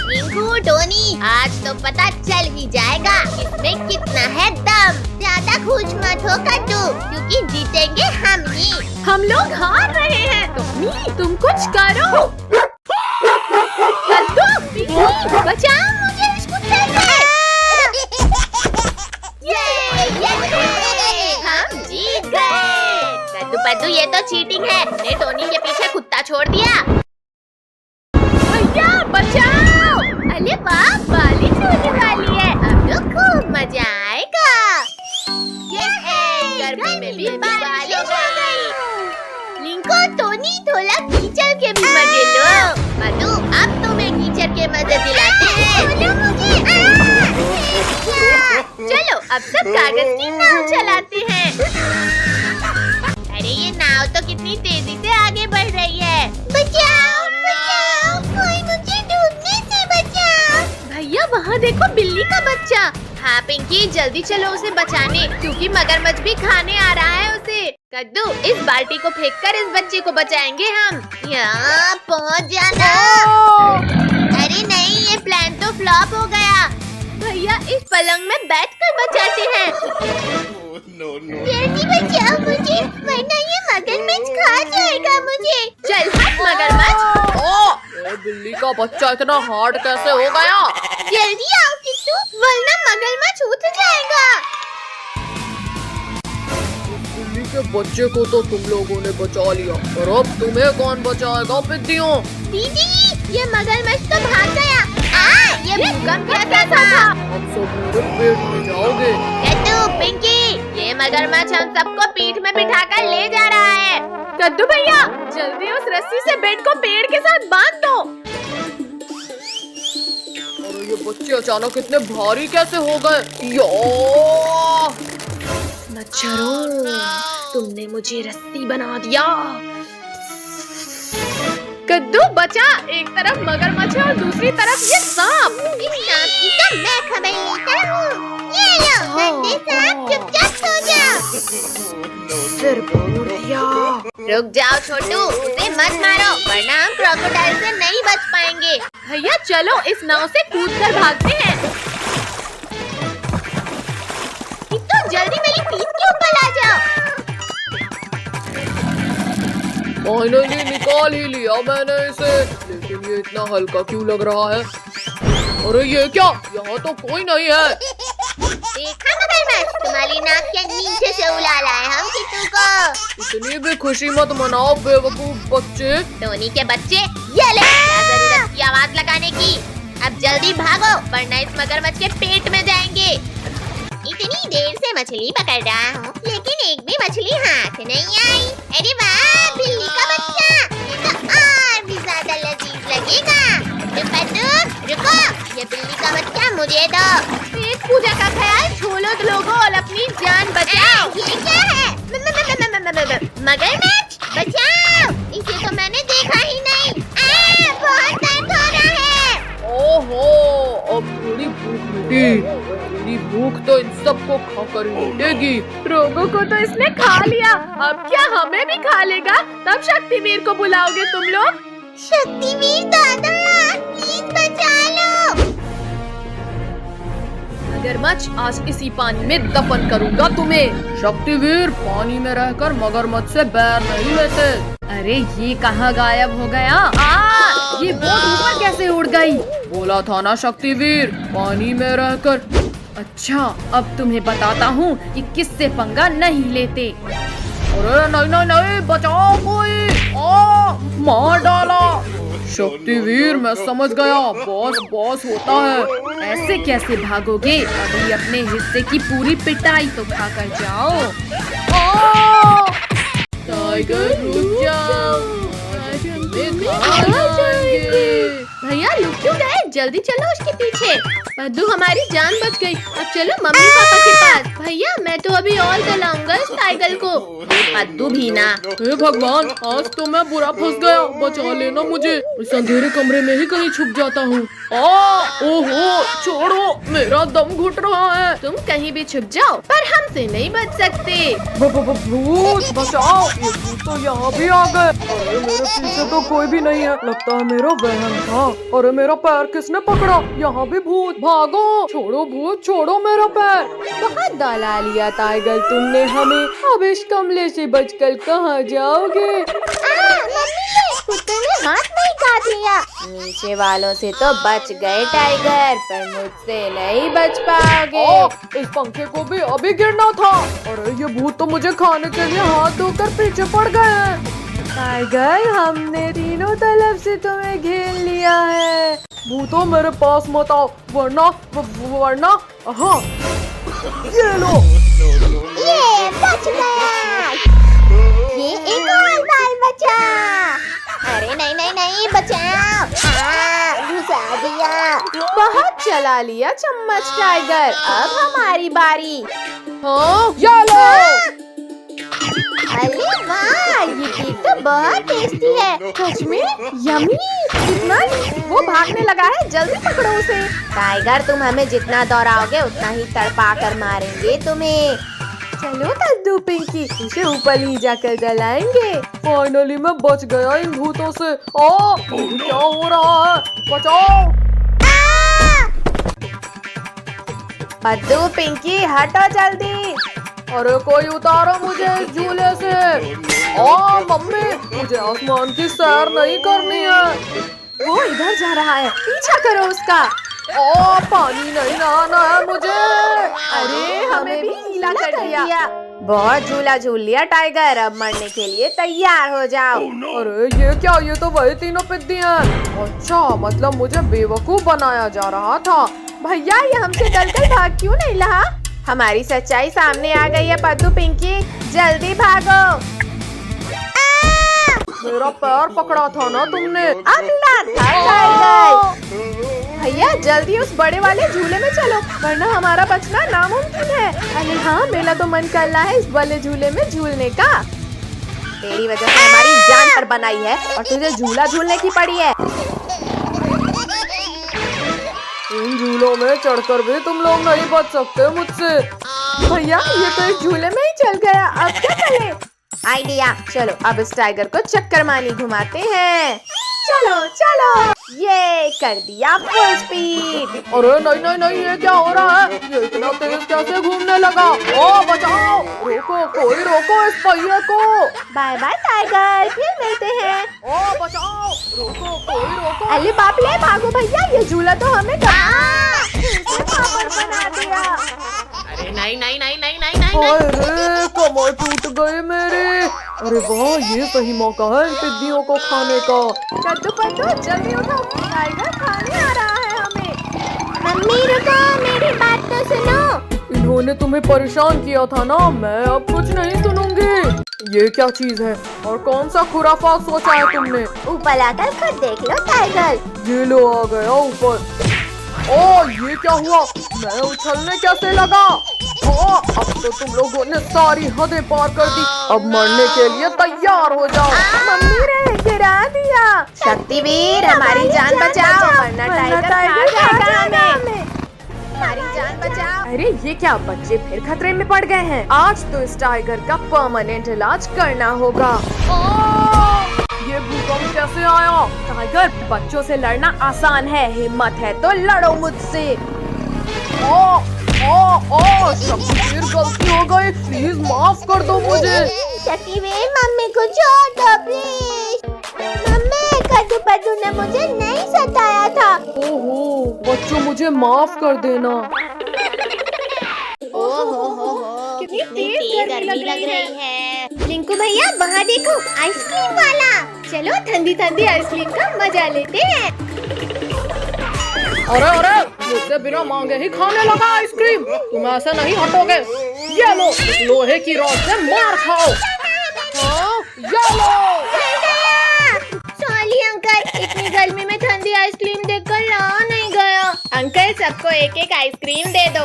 Rinku, Tony, आज तो पता चल ही जाएगा इसमें कितना है दम। ज्यादा खुश मत हो कद्दू, क्योंकि जीतेंगे हम ही। हम लोग हार रहे हैं। टोनी, तुम कुछ करो। कद्दू, पिंकी, बचाओ मुझे इस कुत्ते से। हम जीत गए। कद्दू पद्दू, ये तो चीटिंग है। ने टोनी के पीछे कुत्ता छोड़ दिया। भैया बचाओ। अरे वाह, बालिश होने वाली है। अब तो खूब मजा आएगा। गर्मी में भी बारिश हो गई। लिंको, टोनी, थोड़ा कीचड़ के भी मजे लो। मधु, अब तुम्हें कीचड़ के मजे दिलाते हैं। चलो अब सब कागज की नाव चलाते हैं। अरे ये नाव तो कितनी तेजी से आगे बढ़ रही है। बचाओ, बचाओ, कोई मुझे डूबने से बचाओ। भैया वहाँ देखो, बिल्ली का बच्चा। हाँ पिंकी, जल्दी चलो उसे बचाने, क्योंकि मगरमच्छ भी खाने आ रहा है उसे। कद्दू, इस बाल्टी को फेंककर इस बच्चे को बचाएंगे हम। यहाँ पहुँच जाना। अरे नहीं, ये प्लान तो फ्लॉप हो गया। भैया इस पलंग में बैठकर बचाते हैं। जल्दी बचाओ मुझे, वरना ये मगरमच्छ खा जाएगा मुझे। चल हट मगरमच्छ। ये बिल्ली का बच्चा इतना हार्ड कैसे हो गया? जल्दी आओ किट्टू, वरना मगरमच्छ उठ जाएगा। बिल्ली के बच्चे को तो तुम लोगों ने बचा लिया, और अब तुम्हें कौन बचाएगा पिद्दियों? दीदी, ये मगरमच्छ तो भाग गया। ये भूकंप कैसा था? अब सब मेरे पेट में जाओगे। कद्दू, पिंकी, ये मगरमच्छ हम सबको पीठ में बिठाकर ले जा रहा है। कद्दू भैया, जल्दी उस रस्सी से बेड को पेड़ के साथ बांध दो। अरे ये बच्चे अचानक इतने भारी कैसे हो गए? मच्छरों, तुमने मुझे रस्सी बना दिया। कद्दू बचा, एक तरफ मगरमच्छ है और दूसरी तरफ ये सांप। इस सांप की तो मैं खबर लेता हूँ। ये लो, गंदे सांप, चुपचाप सो जाओ। सिर फोड़ दिया। रुक जाओ छोटू, उसे मत मारो, वरना हम क्रोकोडाइल से नहीं बच पाएंगे। भैया चलो इस नाव से कूदकर भागते हैं। किट्टू, जल्दी मेरी पीठ के ऊपर आ जाओ। फाइनली निकाल ही लिया मैंने इसे, लेकिन ये इतना हल्का क्यों लग रहा है? अरे ये क्या, यहाँ तो कोई नहीं है। देखा मगरमच्छ, तुम्हारी नाक के नीचे से उड़ा लाए हम किट्टू को। इतनी भी खुशी मत मनाओ बेवकूफ बच्चे। टोनी के बच्चे, ये ले, क्या जरूरत की आवाज लगाने की। अब जल्दी भागो, वरना इस मगरमच्छ के पेट में जाएंगे। इतनी देर से मछली पकड़ रहा हूँ, लेकिन एक भी मछली हाथ नहीं आई। अरे वाह, बिल्ली का बच्चा, ये तो और भी ज्यादा लजीज लगेगा। रुको, ये बिल्ली का बच्चा मुझे दो। पेट पूजा का ख्याल छोड़ो लोगों और अपनी जान बचाओ। ये क्या है? मगरमच्छ, बचाओ, इसे तो मैंने देखा ही नहीं। बहुत दर्द हो रहा है। ओहो, अब थोड़ी भूख मिटी। मेरी भूख तो इन सबको खाकर ही मिटेगी। रोगों को तो इसने खा लिया, अब क्या हमें भी खा लेगा? तब शक्तिवीर को बुलाओगे तुम लोग? शक्तिवीर दादा, प्लीज बचा लो। मगरमच्छ, आज इसी पानी में दफन करूंगा तुम्हें। शक्तिवीर, पानी में रहकर मगरमच्छ से बैर नहीं लेते। अरे ये कहाँ गायब हो गया? ये बोट ऊपर कैसे उड़ गई? बोला था ना शक्तिवीर, पानी में रहकर। अच्छा, अब तुम्हें बताता हूँ कि किससे पंगा नहीं लेते। अरे नहीं नहीं नहीं, बचाओ कोई। मार डाला। शक्तिवीर, मैं समझ गया, बॉस बॉस होता है। ऐसे कैसे भागोगे? अभी अपने हिस्से की पूरी पिटाई तो खाकर जाओ। टाइगर रुक जाओ, भैया रुक क्यों गए? जल्दी चलो उसके पीछे। पद्दू हमारी जान बच गई। अब चलो मम्मी पापा के पास। भैया मैं तो अभी और चलाऊंगा इस टाइगर को। पद्दू भी ना। हे भगवान, आज तो मैं बुरा फंस गया। बचा लेना मुझे। इस अंधेरे कमरे में ही कहीं छुप जाता हूँ। ओहो, छोड़ो, मेरा दम घुट रहा है। तुम कहीं भी छुप जाओ पर हमसे नहीं बच सकते। भूत बचाओ, ये भूत तो यहाँ भी आ गए। अरे मेरे पीछे तो कोई भी नहीं है, लगता है मेरा वहम था। अरे मेरा पैर किसने पकड़ा? यहाँ भी भूत, भागो, छोड़ो भूत, छोड़ो मेरा पैर। बहुत दौला लिया टाइगर तुमने हमें। अब इस कमरे से बचकर कहाँ जाओगे? कुत्ते ने हाथ नहीं काट लिया। नीचे वालों से तो बच गए टाइगर, पर मुझसे नहीं बच पाओगे। इस पंखे को भी अभी गिरना था। अरे ये भूत तो मुझे खाने के लिए हाथ धोकर पीछे पड़ गए हैं। टाइगर हमने तीनों तरफ से तुम्हें घेर लिया है। भूतों मेरे पास मत आओ, वरना हाँ, ये लो। ये बच गया। ये एक और बाल बचा। अरे नहीं नहीं नहीं, बचाओ। घुसा दिया। बहुत चला लिया चम्मच टाइगर। अब हमारी बारी। हाँ, ये लो। अरे वाह, ये केक तो बहुत टेस्टी है। सच में यम्मी। कितना? वो भागने लगा है, जल्दी पकड़ो उसे। टाइगर तुम हमें जितना दौड़ाओगे उतना ही तड़पा कर मारेंगे तुम्हें। चलो कद्दू पिंकी, उसे ऊपर ही जाकर जलाएंगे। फाइनली मैं बच गया इन भूतों से। क्या हो रहा है? बचाओ। कद्दू पिंकी हटो जल्दी। अरे कोई उतारो मुझे इस झूले से। मम्मी, मुझे आसमान की सैर नहीं करनी है। वो इधर जा रहा है, पीछा करो उसका। पानी नहीं नहाना है मुझे। अरे हमें भी गीला कर दिया। बहुत झूला झूल लिया टाइगर, अब मरने के लिए तैयार हो जाओ। अरे ये क्या? ये तो वही तीनों पिद्दी हैं। अच्छा, मतलब मुझे बेवकूफ बनाया जा रहा था। भैया ये हमसे डरकर भाग क्यों नहीं रहा? हमारी सच्चाई सामने आ गई है पद्दू पिंकी, जल्दी भागो। मेरा पैर पकड़ा था ना तुमने। अगला था टाइगर। भैया जल्दी उस बड़े वाले झूले में चलो, वरना हमारा बचना नामुमकिन है। अरे हाँ, मेरा तो मन कर रहा है इस वाले झूले में झूलने का। तेरी वजह से हमारी जान पर बनाई है और तुझे झूला झूलने की पड़ी है। इन झूलों में चढ़कर भी तुम लोग नहीं बच सकते मुझसे। भैया ये तो इस झूले में ही चल गया, अब क्या करें? आइडिया। चलो अब इस टाइगर को चक्कर मानी घुमाते हैं। चलो चलो, ये कर दिया फुल स्पीड। अरे नहीं नहीं नहीं, ये क्या हो रहा है? ये इतना तेज कैसे घूमने लगा? बचाओ, रोको, कोई रोको इस पहिए को। बाय बाय टाइगर, फिर मिलते हैं। बचाओ, रोको, कोई रोको। अरे बाप रे, भागो भैया, ये झूला तो हमें पापड़ बना दिया। अरे नहीं नहीं नहीं नहीं नहीं नहीं। अरे कमर टूट गई मेरी। अरे वाह, ये सही मौका है इन टिड्डियों को खाने का। कद्दू पद्दू जल्दी उठो, टाइगर खाने आ रहा है हमें। मम्मी रुको, मेरी बात तो सुनो। इन्होंने तुम्हें परेशान किया था ना, मैं अब कुछ नहीं सुनूंगी। ये क्या चीज है और कौन सा खुराफात सोचा है तुमने? ऊपर आकर खुद देख लो टाइगर। ये लो आ गया ऊपर। ये क्या हुआ? मैं उछलने कैसे लगा? अब तो तुम लोगों ने सारी हदें पार कर दी। अब मरने के लिए तैयार हो जाओ। मम्मी ने गिरा दिया। शक्तिवीर हमारी जान बचाओ, वरना टाइगर खा जाएगा हमें। हमारी जान बचाओ। अरे ये क्या, बच्चे फिर खतरे में पड़ गए हैं। आज तो इस टाइगर का परमानेंट इलाज करना होगा। ये भूकंप कैसे आया? टाइगर, बच्चों से लड़ना आसान है, हिम्मत है तो लड़ो मुझसे। शक्तिवीर, गलती हो गई, प्लीज माफ कर दो मुझे। शक्तिवीर मम्मी को छोड़ दो प्लीज। मम्मी, कद्दू पद्दू ने मुझे नहीं सताया था। ओहो बच्चों, मुझे माफ कर देना। ओहो, कितनी तेज गर्मी लग रही है। लिंकू भैया वहाँ देखो, आइसक्रीम वाला। चलो ठंडी ठंडी आइसक्रीम का मजा लेते हैं। अरे मुझसे बिना मांगे ही खाने लगा आइसक्रीम। तुम ऐसे नहीं हटोगे। ये लो, लोहे की रॉड से मार खाओ। ये लो। सॉरी अंकल, इतनी गर्मी में ठंडी आइसक्रीम देखकर रहा नहीं अंकल सबको एक एक आइसक्रीम दे दो।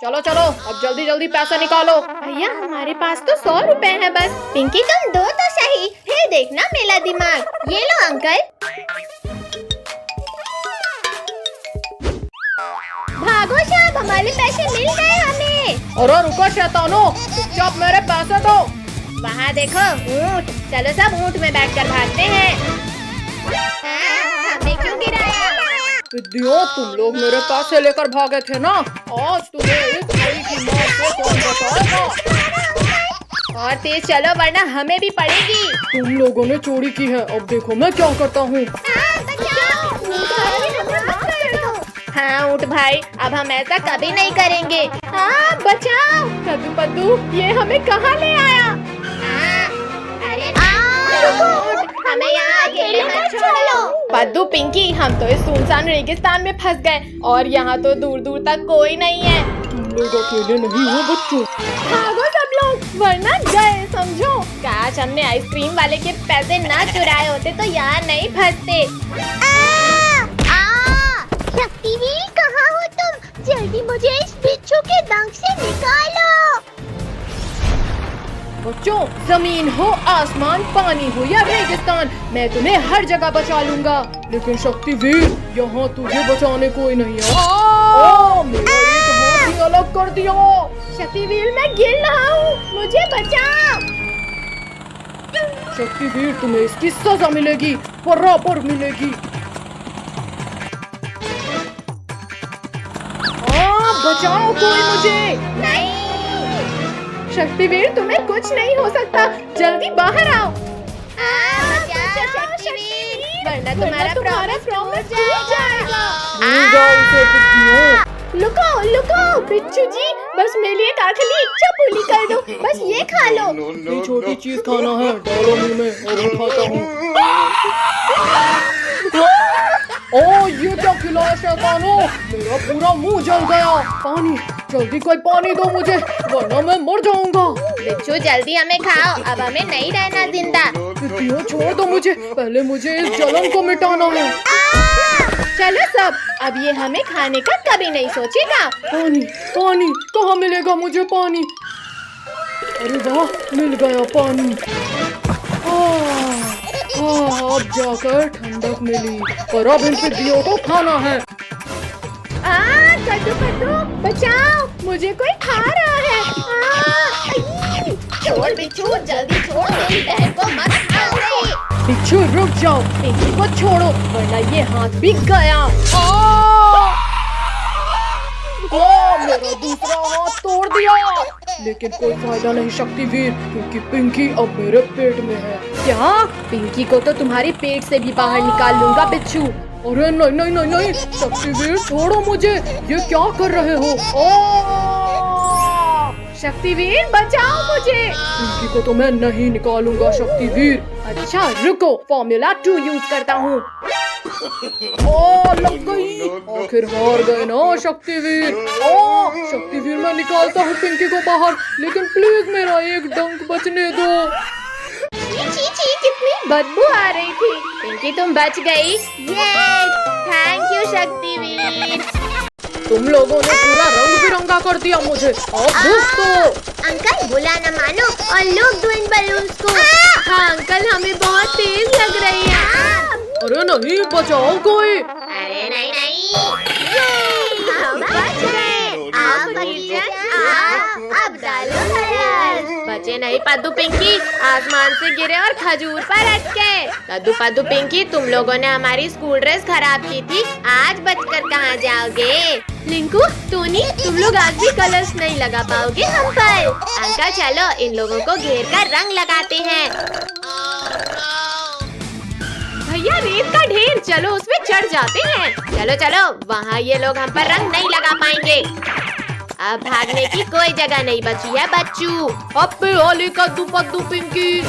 चलो चलो अब जल्दी जल्दी पैसा निकालो। भैया हमारे पास तो 100 रुपए है बस। पिंकी तुम दो तो सही, फिर देखना मेरा दिमाग। ये लो अंकल। भागो साहब, हमारे पैसे मिल गए हमें। अरे रुको शैतानो, चुपचाप मेरे पैसे दो। वहाँ देखो ऊँट, चलो सब ऊँट में बैठकर भागते हैं। हमें क्यों गिराया? विद्यो, तुम लोग मेरे पैसे लेकर भागे थे ना, आज तुम्हें इस भाई की मार से कौन बचाएगा? और तेज चलो वरना हमें भी पड़ेगी। तुम लोगों ने चोरी की है, अब देखो मैं क्या करता हूँ। हाँ ऊँट भाई, अब हम ऐसा कभी नहीं करेंगे। हाँ बचाओ। कद्दू पद्दू, ये हमें कहाँ ले आया? अरे ऊँट, हमें यहाँ अकेले मत छोड़ो। पद्दू पिंकी, हम तो इस सुनसान रेगिस्तान में फंस गए और यहाँ तो दूर दूर तक कोई नहीं है। तुम लोग अकेले नहीं हो बच्चों। भागो सब लोग, वरना गए समझो। काश हमने आइसक्रीम वाले के पैसे ना चुराए होते तो यहाँ नहीं फंसते। शक्तिवीर कहाँ हो तुम? जल्दी मुझे इस बिच्छू के डंक से निकालो। बच्चों, जमीन हो आसमान, पानी हो या रेगिस्तान, मैं तुम्हें हर जगह बचा लूंगा। लेकिन शक्तिवीर, यहाँ तुझे बचाने कोई नहीं है। मेरा एक हाथ ही अलग कर दिया। शक्तिवीर मैं गिर रहा हूँ, मुझे बचाओ। शक्तिवीर, तुम्हें इसकी सजा मिलेगी, बराबर मिलेगी। बचाओ कोई मुझे। नहीं। शक्तिवीर तुम्हें कुछ नहीं हो सकता, जल्दी बाहर आओ। बचाओ शक्तिवीर, वरना तुम्हारा प्रॉमिस टूट जाएगा। लुको लुको बिच्छू जी, बस मेरे लिए एक आखिरी इच्छा पूरी कर दो, बस ये खा लो। ये छोटी चीज खाना है, डालो मुंह में और मैं खाता हूँ। ओ ये क्या खिलाया शैतानो, मेरा पूरा मुंह जल गया। पानी, जल्दी कोई पानी दो मुझे, वरना मैं मर जाऊंगा। बिच्छू जल्दी हमें खाओ, अब हमें नहीं रहना जिंदा। बिट्टियों छोड़ दो मुझे, पहले मुझे इस जलन को मिटाना है। चलो सब, अब ये हमें खाने का कभी नहीं सोचेगा। पानी, पानी कहाँ मिलेगा मुझे पानी? अरे वाह, मिल गया पानी। अब जाकर ठंडक मिली, पर अब इन पिद्दियों को खाना है। कद्दू कद्दू बचाओ, मुझे कोई खा रहा है। छोड़ बिच्छू, जल्दी छोड़, मेरी बहन को मत खाओ। बिच्छू रुक जाओ, पिंकी को छोड़ो, वरना ये हाथ भी गया। मेरा दूसरा हाथ तोड़ दिया, लेकिन कोई फायदा नहीं शक्तिवीर, क्योंकि पिंकी अब मेरे पेट में है। क्या? पिंकी को तो तुम्हारे पेट से भी बाहर निकाल लूंगा बिच्छू। अरे नहीं नहीं नहीं नहीं, शक्तिवीर छोड़ो मुझे, ये क्या कर रहे हो? शक्तिवीर बचाओ मुझे। पिंकी को तो मैं नहीं निकालूंगा शक्तिवीर। अच्छा रुको, फॉर्मूला 2 यूज करता हूँ। लग गई, आखिर हार गए ना शक्तिवीर। शक्तिवीर मैं निकालता हूँ पिंकी को बाहर, लेकिन प्लीज मेरा एक डंक बचने दो। छी कितनी बदबू आ रही थी। पिंकी तुम बच गई। ये थैंक यू शक्तिवीर। तुम लोगों ने पूरा रंग बिरंगा कर दिया मुझे। अब दोस्तों, अंकल बुला न मानो और लोग दो इन बलून्स को। हाँ अंकल, हमें बहुत तेज लग रही है। अरे नहीं, बचाओ कोई। अरे नहीं नहीं, हम बच गए। आप अब डालो कलर। बचे नहीं पद्दू पिंकी, आसमान से गिरे और खजूर पर अटके। कद्दू पद्दू पिंकी, तुम लोगों ने हमारी स्कूल ड्रेस खराब की थी, आज बचकर कहाँ जाओगे? लिंकू, टोनी, तुम लोग आज भी कलर्स नहीं लगा पाओगे हम पर। अंकल चलो इन लोगों को घेर कर रंग लगाते हैं। भैया रेत का ढेर, चलो उसमें चढ़ जाते हैं। चलो चलो, वहाँ ये लोग हम पर रंग नहीं लगा पाएंगे। अब भागने की कोई जगह नहीं बची है बच्चू। अबे ओली कद्दू पद्दू पिंकी।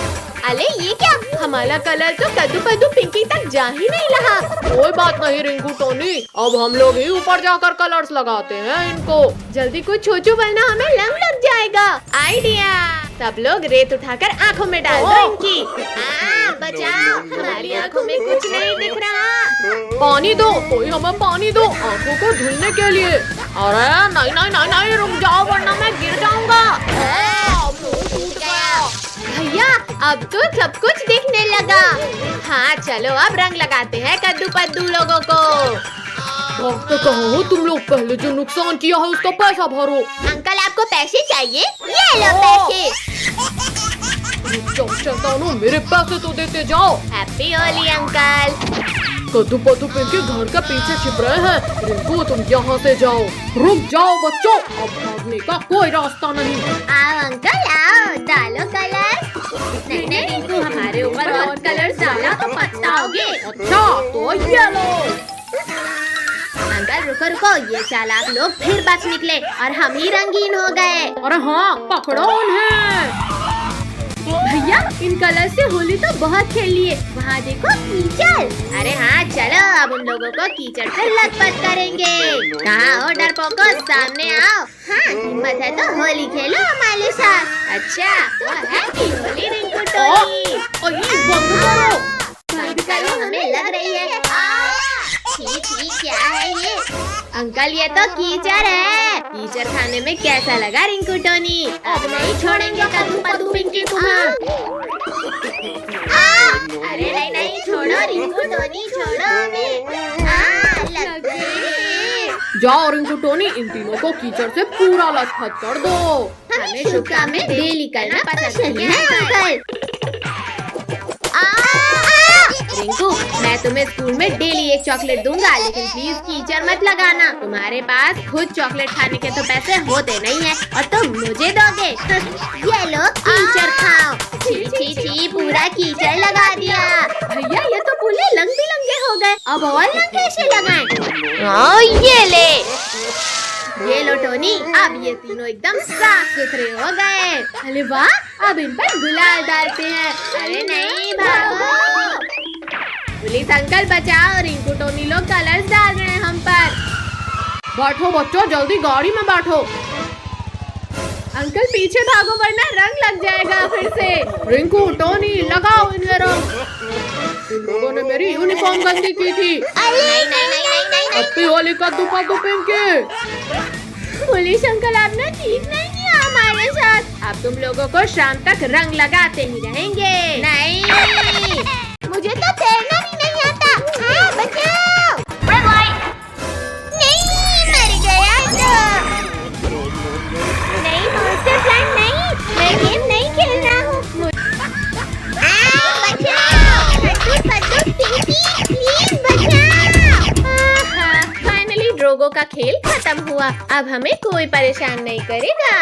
अरे ये क्या, हमारा कलर तो कद्दू पद्दू पिंकी तक जा ही नहीं रहा। कोई बात नहीं रिंकू टोनी, अब हम लोग ही ऊपर जाकर कलर्स लगाते हैं इनको। जल्दी कुछ सोचो वरना हमें रंग लग जाएगा। आइडिया, सब लोग रेत उठाकर आँखों में डाल दो इनकी। बचाओ, हमारी आँखों में कुछ नहीं दिख रहा। पानी दो, कोई हमें पानी दो आंखों को धुलने के लिए। अरे नहीं नहीं नहीं नहीं, रुक जाओ वरना मैं गिर जाऊंगा। मुंह टूट गया। भैया अब तो सब कुछ दिखने लगा। हाँ चलो अब रंग लगाते हैं कद्दू पद्दू लोगों को। भागते कहाँ हो तुम लोग? पहले जो नुकसान किया है उसका पैसा भरो। अंकल आपको पैसे चाहिए? ये लो पैसे। शैतानों, मेरे पैसे तो देते जाओ। Happy Holi uncle. कद्दू पद्दू के घर के पीछे छिप रहे हैं। रिंकू तुम यहाँ से जाओ। रुक जाओ बच्चों, अब भागने का कोई रास्ता नहीं। आओ अंकल आओ, डालो कलर। नहीं नहीं रिंकू, हमारे ऊपर और कलर डाला तो पछताओगे। अच्छा तो ये लो। अंकल रुको रुको, ये चालाक लोग फिर बच निकले और हम ही रंगीन हो गए। अरे हाँ, पकड़ो उन्हें। भैया इन कलर से होली तो बहुत खेल लिए। वहाँ देखो कीचड़। अरे हाँ चलो अब उन लोगों को कीचड़ से लथपथ करेंगे। कहाँ हो डरपोको, सामने आओ। हाँ हिम्मत है तो होली खेलो हमारे साथ। अच्छा तो हैप्पी होली रिंकू टोनी। बंद करो। बंद करो, हमें लग रही है। ठीक ठीक, क्या है ये? अंकल ये तो कीचड़ है। कीचड़ खाने में कैसा लगा रिंकू टोनी? अब नहीं छोड़ेंगे कद्दू पद्दू पिंकी तुम्हें। अरे नहीं नहीं, छोड़ो रिंकू टोनी, छोड़ो हमें। लग गई। जाओ रिंकू टोनी, इन तीनों को कीचड़ से पूरा लथपथ कर दो। हमें शुभ काम में डेली करना पसंद है अंकल। रिंकू मैं तुम्हें स्कूल में डेली एक चॉकलेट दूंगा, लेकिन प्लीज कीचड़ मत लगाना। तुम्हारे पास खुद चॉकलेट खाने के तो पैसे होते नहीं है और तुम मुझे दोगे। ये लो कीचड़ खाओ। छी छी छी, पूरा कीचड़ लगा दिया। भैया ये तो पूरे रंग बिरंगे हो गए, अब और रंग कैसे लगाएं? ये ले, ये लो टोनी, अब ये तीनों एकदम साफ सुथरे हो गए। अरे वाह, अब इन पर गुलाल डालते हैं। अरे नहीं भागो, पुलिस अंकल बचाओ, रिंकू टोनी लोग कलर्स डाल रहे हैं हम पर। बैठो बच्चों, जल्दी गाड़ी में बैठो। अंकल पीछे भागो वरना रंग लग जाएगा फिर से। रिंकू टोनी लगाओ इन्हें रंग। इन लोगों ने मेरी यूनिफॉर्म गंदी की थी। नहीं नहीं नहीं नहीं नहीं। हैप्पी होली कद्दू पद्दू पिंकी। पुलिस अंकल आपने ठीक नहीं किया हमारे साथ। अब तुम लोगों को शाम तक रंग लगाते ही रहेंगे। नहीं मुझे तो तैरना भी नहीं आता। बचाओ। नहीं मर गया तो। नहीं मॉन्स्टर प्लांट नहीं, मैं गेम नहीं खेल रहा हूँ। बचाओ कद्दू पद्दू पिंकी, प्लीज बचाओ। फाइनली ड्रोगो का खेल खत्म हुआ। अब हमें कोई परेशान नहीं करेगा।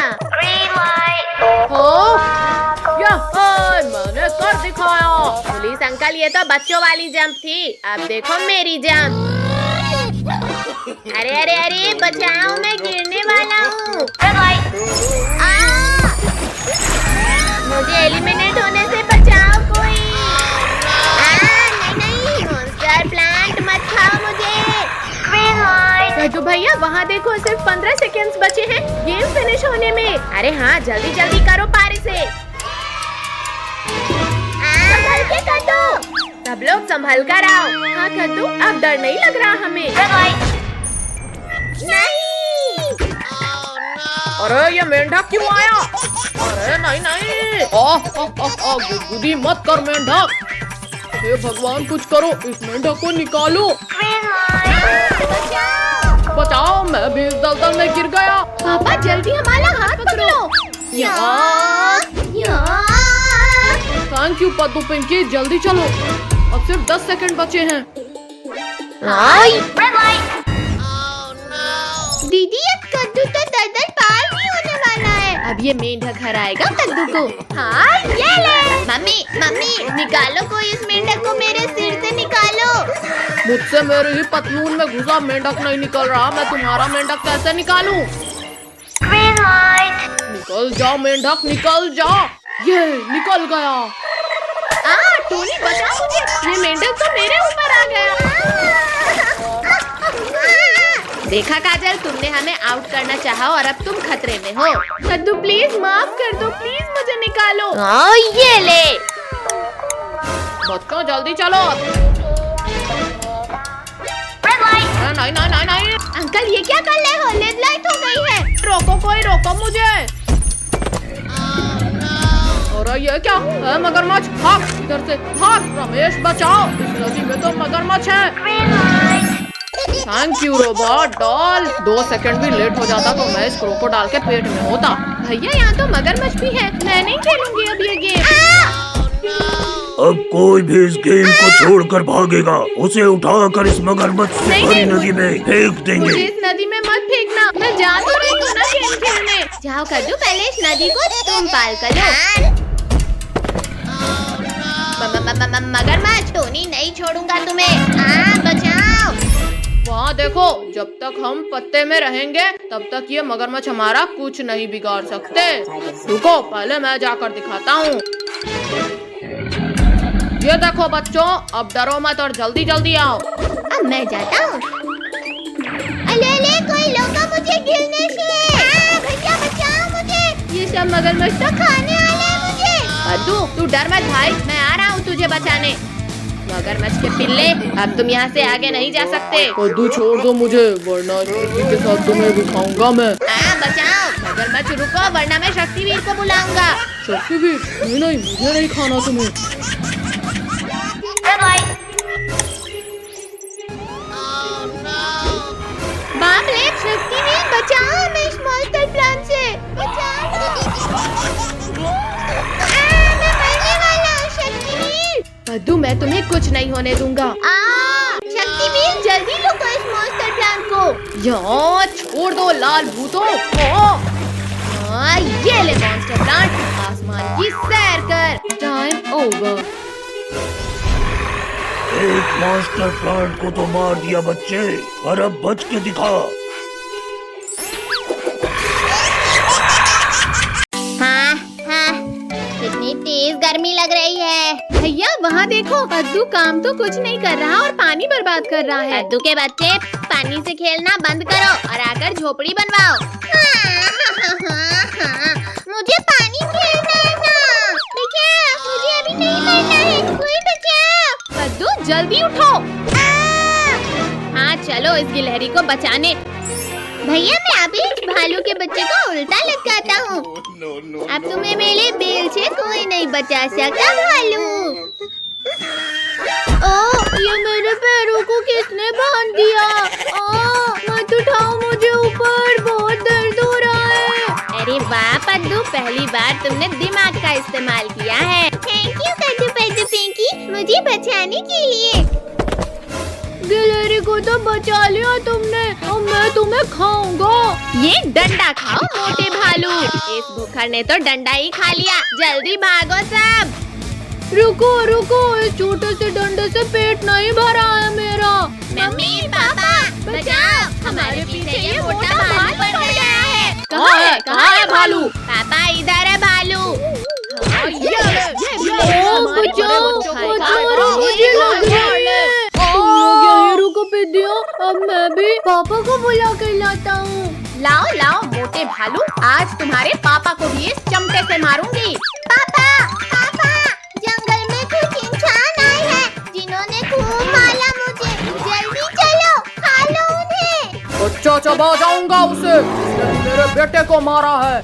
मैंने कर दिखाया। पुलिस अंकल ये तो बच्चों वाली जंप थी, अब देखो मेरी जंप। अरे अरे अरे बचाओ, मैं गिरने वाला हूँ। मुझे एलिमिनेट होने से बचाओ कोई। नहीं नहीं, मॉन्स्टर प्लांट मत खाओ मुझे। तो भैया वहाँ देखो, सिर्फ 15 सेकेंड्स बचे हैं गेम फिनिश होने में। अरे हाँ जल्दी जल्दी करो पारी से। संभल के कद्दू, सब लोग संभल कर आओ। हाँ कद्दू, अब डर नहीं लग रहा हमें। नहीं। अरे ये मेंढक क्यों आया? अरे नहीं नहीं, गुदगुदी मत कर मेंढक। हे भगवान कुछ करो, इस मेंढक को निकालो। बचाओ, मैं भी इस दलदल में गिर गया। पापा जल्दी हमारा हाथ पकड़ो। थैंक यू पद्दू पिंकी, जल्दी चलो, अब सिर्फ 10 सेकंड बचे हैं। दीदी अब कद्दू तो दलदल पार भी होने वाला है। अब ये मेंढक हराएगा कद्दू को। हाँ ये ले। मम्मी मम्मी निकालो कोई इस मेंढक को, मेरे सिर से निकालो। मुझसे मेरे ही पतलून में घुसा मेंढक नहीं निकल रहा, मैं तुम्हारा मेंढक कैसे निकालूं? निकल जाओ मेंढक, निकल जाओ। ये निकल गया। टोनी बचाओ मुझे, ये मेंढक तो मेरे ऊपर आ गया। देखा काजल, तुमने हमें आउट करना चाहा और अब तुम खतरे में हो। कद्दू प्लीज माफ कर दो, प्लीज मुझे निकालो। ये ले। बच्चों जल्दी चलो। नहीं नहीं नहीं नहीं, अंकल ये क्या कर रहे हो? रेड लाइट हो गई है। रोको, कोई रोको मुझे। अरे ये क्या है? मगरमच्छ, भाग इधर से भाग। रमेश बचाओ, इस नदी में तो मगरमच्छ है। Thank you robot doll. 2 second भी लेट हो जाता तो मैं इस क्रोकोडाइल के पेट में होता। भैया यहाँ तो मगरमच्छ भी है, मैं नहीं खेलूंगी अब ये गेम। अब कोई भी इस गेम को छोड़कर भागेगा, उसे उठाकर इस मगरमच्छ से नहीं, भरी नहीं, नदी में फेंक मुझे देंगे। इस नदी में मत फेंकना, मैं जा तो रही हूँ ना गेम खेलने। जाओ कद्दू, पहले इस नदी को तुम पार कर लो। मगरमच्छ, टोनी नहीं छोड़ूंगा तुम्हें। बचाओ। वहाँ देखो, जब तक हम पत्ते में रहेंगे तब तक ये मगरमच्छ हमारा कुछ नहीं बिगाड़ सकते। रुको, पहले मैं जाकर दिखाता हूँ। ये देखो बच्चों, अब डरो मत और जल्दी जल्दी आओ। अब मैं जाता हूँ। अले अले, कोई रोको मुझे गिरने से। भैया बचाओ मुझे, ये सब मगरमच्छ तो खाने वाले हैं मुझे। कद्दू तू डर मत भाई, मैं आ रहा हूँ तुझे बचाने। मगरमच्छ के पिल्ले, अब तुम यहाँ से आगे नहीं जा सकते। कद्दू छोड़ दो मुझे, वरना शक्ति के साथ तुम्हें भी खाऊंगा मैं। बचाओ मगरमच्छ, रुको वरना मैं शक्तिवीर को बुलाऊंगा। शक्तिवीर? नहीं नहीं, मुझे नहीं खाना तुम्हें। बाप रे, शक्तिवीर बचाओ हमें इस मॉन्स्टर प्लान से। बचाओ। मैं मरने वाला हूँ शक्तिवीर। कद्दू मैं तुम्हें कुछ नहीं होने दूंगा। शक्तिवीर जल्दी रोको इस मॉन्स्टर प्लान को। यहाँ छोड़ दो लाल भूतों। ये ले मॉन्स्टर प्लांट, आसमान की सैर कर। Time over. एक मॉन्स्टर प्लांट को तो मार दिया बच्चे, पर अब बच के दिखा। हाँ, कितनी तेज गर्मी लग रही है। भैया वहाँ देखो, कद्दू काम तो कुछ नहीं कर रहा और पानी बर्बाद कर रहा है। कद्दू के बच्चे, पानी से खेलना बंद करो और आकर झोपड़ी बनवाओ। मुझे पानी खेलना है ना। देखिए, मुझे अभी नहीं मरना है। कोई बचाओ। कद्दू जल्दी उठो। हाँ चलो इस गिलहरी को बचाने। भैया मैं अभी इस भालू के बच्चे को उल्टा लटकाता हूँ। अब तुम्हें मेरे बेल से कोई नहीं बचा सकता भालू। ये मेरे पैरों को किसने बांध दिया? मत उठाओ मुझे ऊपर, बहुत दर्द हो रहा है। अरे वाह पद्दू, पहली बार तुमने दिमाग का इस्तेमाल किया है। थैंक यू कद्दू पद्दू पिंकी, मुझे बचाने के लिए। गिलहरी को तो बचा लिया तुमने, अब मैं तुम्हें खाऊंगा। ये डंडा खाओ मोटे भालू। इस भूखड़ ने तो डंडा ही खा लिया। जल्दी भागो सब। रुको रुको, इस छोटे से डंडे से पेट नहीं भरा है मेरा। मम्मी पापा बचाओ, हमारे पीछे ये मोटा भालू पड़ गया है। कहाँ है भालू? पापा इधर है भालू। अब मैं भी पापा को बुला कर लाता हूँ। लाओ लाओ मोटे भालू, आज तुम्हारे पापा को भी इस चमटे से मारूंगी। पापा पापा, जंगल में कुछ इंसान आए हैं जिन्होंने खूब मारा मुझे। जल्दी चलो, खा लो उन्हें। बच्चा चबा जाऊंगा उसे, उसने मेरे बेटे को मारा है।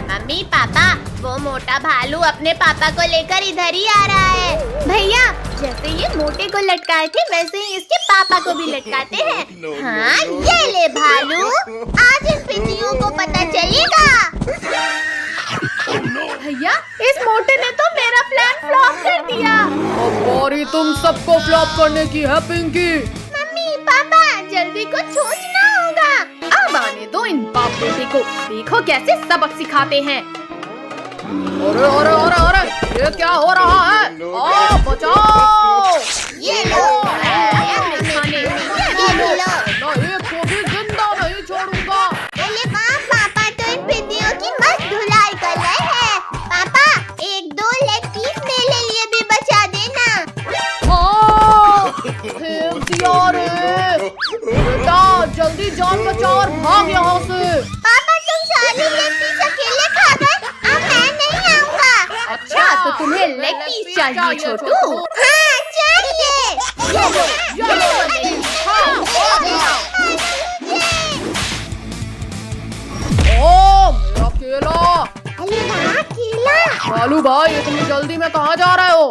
मम्मी पापा, वो मोटा भालू अपने पापा को लेकर इधर ही आ रहा है। भैया जैसे ये मोटे को लटकाए थे वैसे ही इसके पापा को भी लटकाते हैं। हाँ ये ले भालू, आज इन पिंडियों को पता चलेगा। भैया इस मोटे ने तो मेरा प्लान फ्लॉप कर दिया। अब बारी तुम सबको फ्लॉप करने की है पिंकी। मम्मी पापा, जल्दी कुछ सोचना होगा। अब आने दो इन बाप बेटे को, देखो कैसे सबक सिखाते हैं। अरे अरे अरे अरे, ये क्या हो रहा है? बचाओ! ये लो, खाने ये लो। ना एक को भी जिंदा नहीं छोड़ूंगा। अरे वाह, पापा तो इन पिंडियों की मस्त धुलाई कर रहे हैं। पापा 1-2 लेग पीस मेरे लिए भी बचा देना। फेंक दिया रे। बेटा जल्दी जान बचा और भाग यहाँ से। पापा तुम सारी लेग पीस अकेले खा गए, अब मैं नहीं आऊंगा। अच्छा तो तुम्हें लेग पीस चाहिए छोटू? हाँ चाहिए। ये लो, नहीं, ओ मेरा केला। अरे वाह केला। भालू भाई इतनी जल्दी में कहाँ जा रहे हो?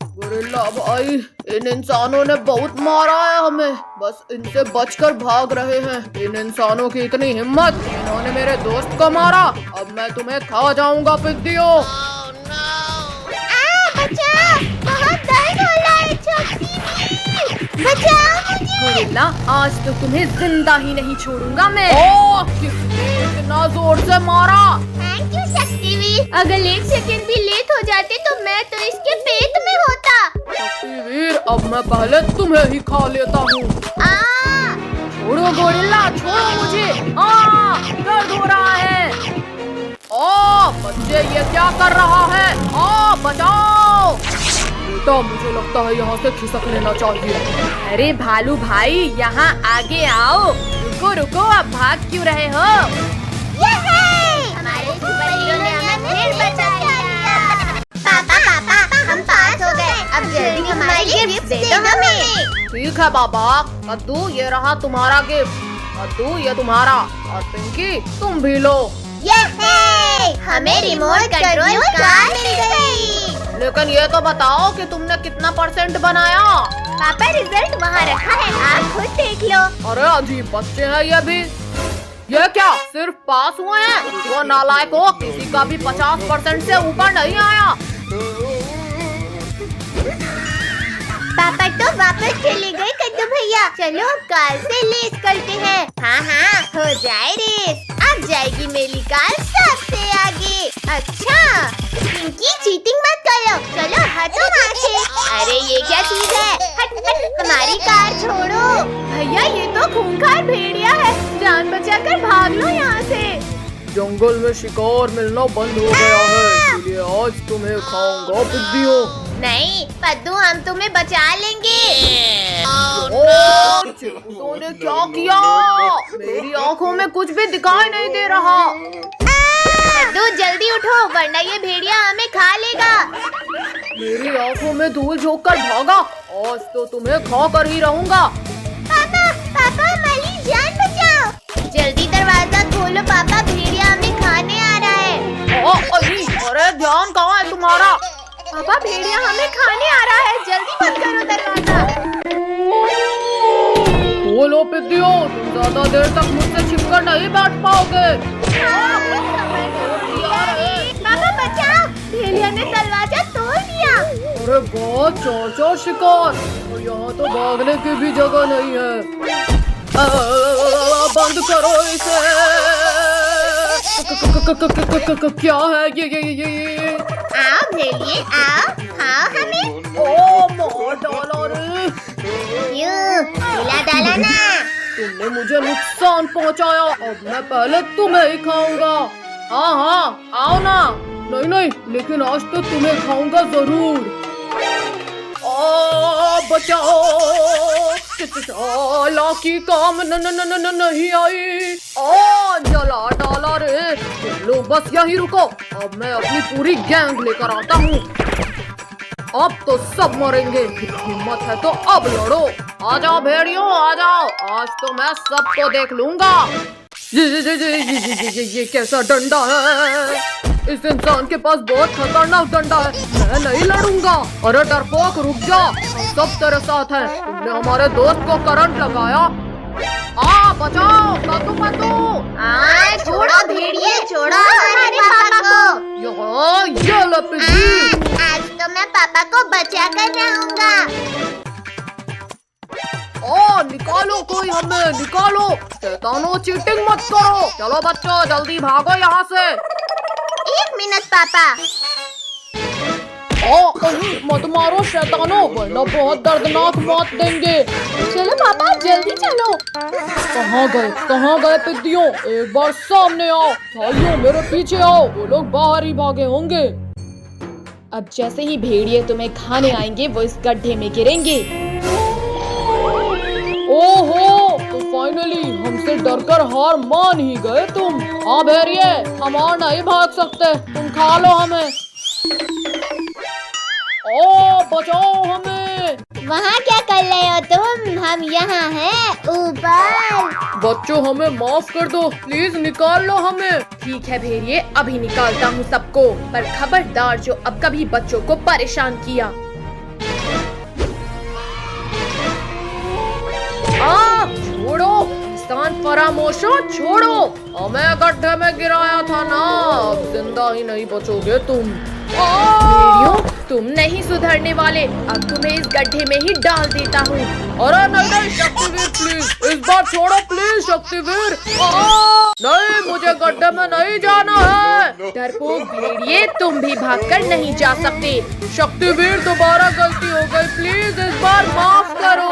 गोरिल्ला भाई इन इंसानों ने बहुत मारा है हमें, बस इनसे बचकर भाग रहे हैं। इन इंसानों की इतनी हिम्मत, इन्होंने मेरे दोस्त को मारा। अब मैं तुम्हें खा जाऊंगा पिद्दियों। बचाओ, बहुत दर्द हो रहा है छोटी। बचाओ मुझे। गोरिल्ला आज तो तुम्हें जिंदा ही नहीं छोड़ूंगा मैं। ओ किसने इतना जोर से मारा? Thank you Shaktiveer. अगर 1 सेकंड भी लेट हो जाते तो मैं तो इसके पेट में होता। वीर अब मैं पहले तुम्हें ही खा लेता हूँ। छोड़ो गोरिल्ला, छोड़ो मुझे। दर्द हो रहा है। ओ बच्चे ये क्या कर रहा है? बचाओ बेटा, मुझे लगता है यहाँ से खिसक लेना चाहिए। अरे भालू भाई यहाँ आगे आओ। रुको रुको, अब भाग क्यों रहे हो? हमारे सुपर हीरो ने हमें फिर बचा लिया। पापा हम पास हो गए। अब जल्दी हमारे गिफ्ट दे दो हमें। ठीक है बाबा। कद्दू ये रहा तुम्हारा गिफ्ट। कद्दू ये तुम्हारा, और पिंकी तुम भी लो। हमें रिमोट कंट्रोल कार मिल गई। लेकिन ये तो बताओ कि तुमने कितना % बनाया? पापा रिजल्ट वहाँ रखा है, आप खुद देख लो। अरे अजीब बच्चे हैं ये भी। ये क्या सिर्फ पास हुए हैं? वो नालायक हो, किसी का भी 50% से ऊपर नहीं आया। पापा तो वापस चले गए कद्दू भैया। चलो अब कार से रेस करते हैं। हाँ हो जाए रेस। अब जाएगी मेरी कार सबसे आगे। अच्छा इनकी चीटिंग मत करो। चलो हटो वहाँ से। अरे ये क्या चीज है? हट हमारी कार छोड़ो। भैया ये तो खूंखार भेड़िया है, जान बचाकर भाग लो यहाँ से। जंगल में शिकार मिलना बंद हो गया है, इसलिए आज तुम्हें खाऊंगा पिद्दियों। नहीं पद्दू, हम तुम्हें बचा लेंगे। ओ चिंटू ने क्या किया? मेरी आंखों में कुछ भी दिखाई नहीं दे रहा। पद्दू जल्दी उठो वरना ये भेड़िया हमें खा लेगा। मेरी आंखों में धूल झोंक कर भागा। आज तो तुम्हें खा कर ही रहूंगा। पापा हमारी जान बचाओ। जल्दी दरवाजा खोलो पापा, भेड़िया हमें खाने आ रहा है। अरे ध्यान कहाँ है तुम्हारा? पापा भेड़िया हमें खाने आ रहा है, जल्दी बंद करो दरवाजा। बोलो पिद्दियों, तुम ज्यादा देर तक मुझसे छिपकर नहीं बैठ पाओगे। पापा बचाओ, भेड़िया ने दरवाजा तोड़ दिया। अरे बहुत चौर शिकार, और यहाँ तो भागने की भी जगह नहीं है। बंद करो इसे। क्या है ये? आओ भेड़िए आओ, खाओ हमें। ओ मार डाला रे। क्यों खिला डाला ना? तुमने मुझे नुकसान पहुंचाया, अब मैं पहले तुम्हें ही खाऊंगा। हाँ आओ ना। नहीं लेकिन आज तो तुम्हें खाऊंगा जरूर। बचाओ, लाकी काम नहीं आई। जला डाला रे। लो बस यही रुको, अब मैं अपनी पूरी गैंग लेकर आता हूँ। अब तो सब मरेंगे, हिम्मत है तो अब लड़ो। आ जाओ भेड़ियों आ जाओ, आज तो मैं सबको देख लूंगा। ये कैसा डंडा है? इस इंसान के पास बहुत खतरनाक डंडा है, मैं नहीं लड़ूंगा। अरे डरपोक रुक जा, हम सब तेरे साथ हैं। तुमने हमारे दोस्त को करंट लगाया। बचाओ पद्दू। छोड़ो भेड़िए, छोड़ो हमारे पापा को। ये लो पिद्दी। आज तो मैं पापा को बचा कर रहूंगा। निकालो कोई हमें, निकालो। शैतानों चीटिंग मत करो। चलो बच्चों जल्दी भागो यहाँ से। 1 मिनट पापा। मत मारो शैतानों, वरना बहुत दर्दनाक मौत देंगे। चलो पापा जल्दी चलो। कहाँ गए पिद्दियों? एक बार सामने आओ। भाइयों मेरे पीछे आओ, वो लोग बाहर ही भागे होंगे। अब जैसे ही भेड़िए तुम्हें खाने आएंगे वो इस गड्ढे में गिरेंगे। ओहो, तो फाइनली हमसे डरकर हार मान ही गए तुम। हाँ भेड़िए, हम और नहीं भाग सकते, तुम खा लो हमें। ओ बचाओ हमें। वहाँ क्या कर रहे हो तुम? हम यहाँ हैं ऊपर। बच्चों हमें माफ कर दो, प्लीज निकाल लो हमें। ठीक है भेड़िए, अभी निकालता हूँ सबको, पर खबरदार जो अब कभी बच्चों को परेशान किया। छोड़ो किसान फरामोशो, छोड़ो। हमें गड्ढे में गिराया था ना, अब जिंदा ही नहीं बचोगे तुम। भेड़ियों, तुम नहीं सुधरने वाले, अब तुम्हें इस गड्ढे में ही डाल देता हूँ। अरे नहीं नहीं शक्तिवीर प्लीज, इस बार छोड़ो प्लीज शक्तिवीर। नहीं, मुझे गड्ढे में नहीं जाना है। डरपोक भेड़िए, तुम भी भागकर नहीं जा सकते। शक्तिवीर दोबारा गलती हो गई, प्लीज इस बार माफ करो।